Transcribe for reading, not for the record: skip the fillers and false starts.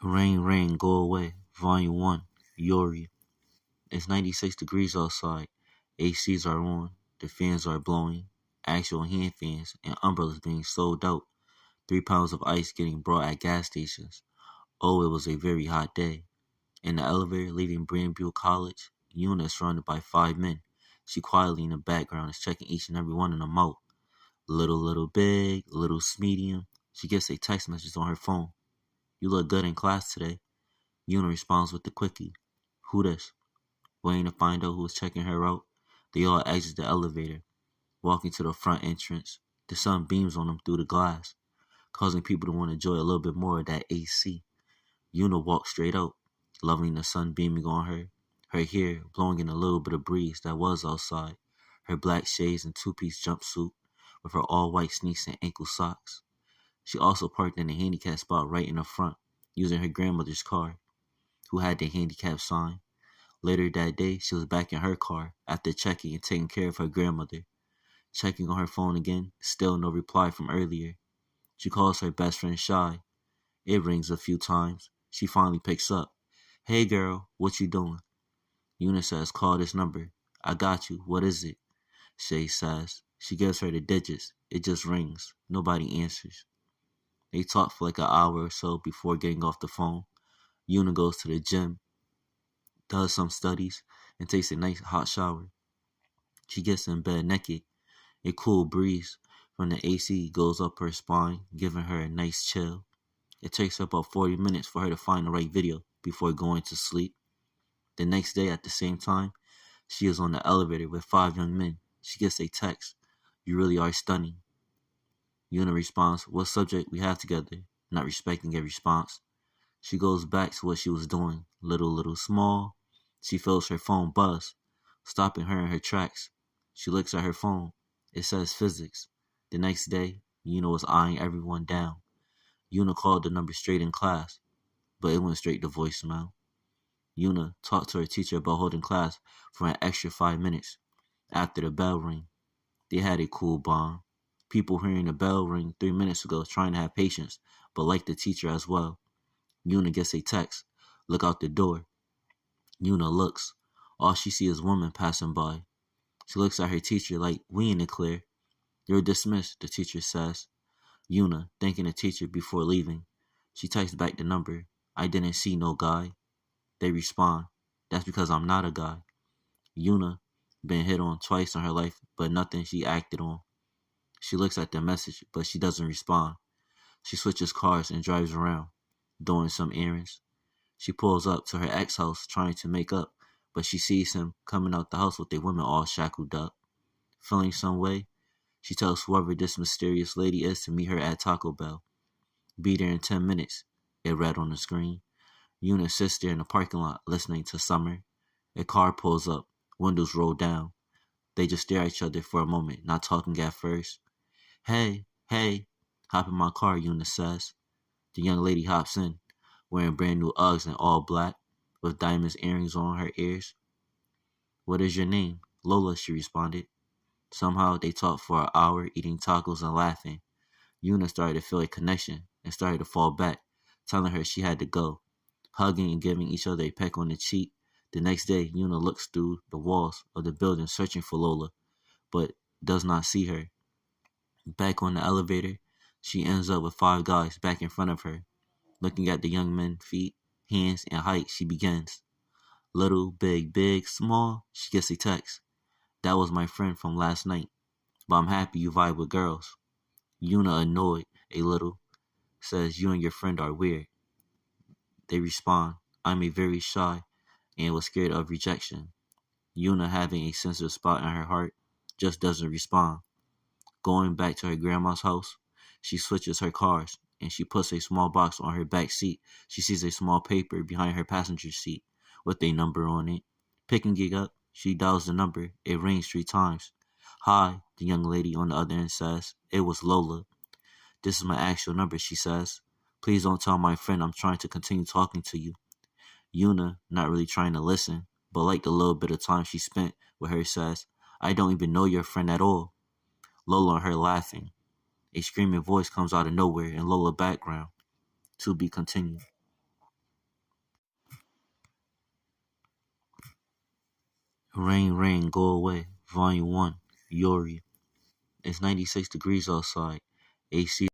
Rain, rain, go away. Volume 1. Yuri. It's 96 degrees outside. ACs are on. The fans are blowing. Actual hand fans and umbrellas being sold out. 3 pounds of ice getting brought at gas stations. Oh, it was a very hot day. In the elevator leaving Brandview College, Una is surrounded by 5 men. She quietly in the background is checking each and every one of them out. Little big, little medium. She gets a text message on her phone. You look good in class today. Una responds with the quickie. Who this? Waiting to find out who was checking her out, they all exit the elevator, walking to the front entrance. The sun beams on them through the glass, causing people to want to enjoy a little bit more of that AC. Una walks straight out, loving the sun beaming on her, her hair blowing in a little bit of breeze that was outside, her black shades and two-piece jumpsuit with her all-white sneaks and ankle socks. She also parked in a handicap spot right in the front, using her grandmother's car, who had the handicap sign. Later that day, she was back in her car after checking and taking care of her grandmother. Checking on her phone again, still no reply from earlier. She calls her best friend Shy. It rings a few times. She finally picks up. Hey girl, what you doing? Una says, call this number. I got you. What is it? Shay says. She gives her the digits. It just rings. Nobody answers. They talk for like an hour or so before getting off the phone. Una goes to the gym, does some studies, and takes a nice hot shower. She gets in bed naked. A cool breeze from the AC goes up her spine, giving her a nice chill. It takes her about 40 minutes for her to find the right video before going to sleep. The next day at the same time, she is on the elevator with 5 young men. She gets a text. You really are stunning. Una responds, what subject we have together? Not respecting a response. She goes back to what she was doing. Little small. She feels her phone buzz, stopping her in her tracks. She looks at her phone. It says physics. The next day, Una was eyeing everyone down. Una called the number straight in class, but it went straight to voicemail. Una talked to her teacher about holding class for an extra 5 minutes. After the bell rang, they had a cool bond. People hearing the bell ring 3 minutes ago trying to have patience, but like the teacher as well. Una gets a text. Look out the door. Una looks. All she sees is women passing by. She looks at her teacher like, we in the clear. You're dismissed, the teacher says. Una, thanking the teacher before leaving. She texts back the number. I didn't see no guy. They respond. That's because I'm not a guy. Una, been hit on twice in her life, but nothing she acted on. She looks at the message, but she doesn't respond. She switches cars and drives around, doing some errands. She pulls up to her ex-house trying to make up, but she sees him coming out the house with the women all shackled up. Feeling some way, she tells whoever this mysterious lady is to meet her at Taco Bell. Be there in 10 minutes, it read on the screen. Una sits there in the parking lot listening to Summer. A car pulls up, windows roll down. They just stare at each other for a moment, not talking at first. Hey, hop in my car, Una says. The young lady hops in, wearing brand new Uggs in all black, with diamonds earrings on her ears. What is your name? Lola, she responded. Somehow they talked for an hour, eating tacos and laughing. Una started to feel a connection and started to fall back, telling her she had to go. Hugging and giving each other a peck on the cheek. The next day, Una looks through the walls of the building searching for Lola, but does not see her. Back on the elevator, she ends up with 5 guys back in front of her. Looking at the young men's feet, hands, and height, she begins. Little, big, small, she gets a text. That was my friend from last night, but I'm happy you vibe with girls. Una, annoyed a little, says you and your friend are weird. They respond, I'm a very shy and was scared of rejection. Una, having a sensitive spot in her heart, just doesn't respond. Going back to her grandma's house, she switches her cars and she puts a small box on her back seat. She sees a small paper behind her passenger seat with a number on it. Picking it up, she dials the number. It rings 3 times. Hi, the young lady on the other end says. It was Lola. This is my actual number, she says. Please don't tell my friend I'm trying to continue talking to you. Una, not really trying to listen, but like the little bit of time she spent with her, says, I don't even know your friend at all. Lola and her laughing. A screaming voice comes out of nowhere in Lola's background. To be continued. Rain, rain, go away. Volume 1, Yuri. It's 96 degrees outside. AC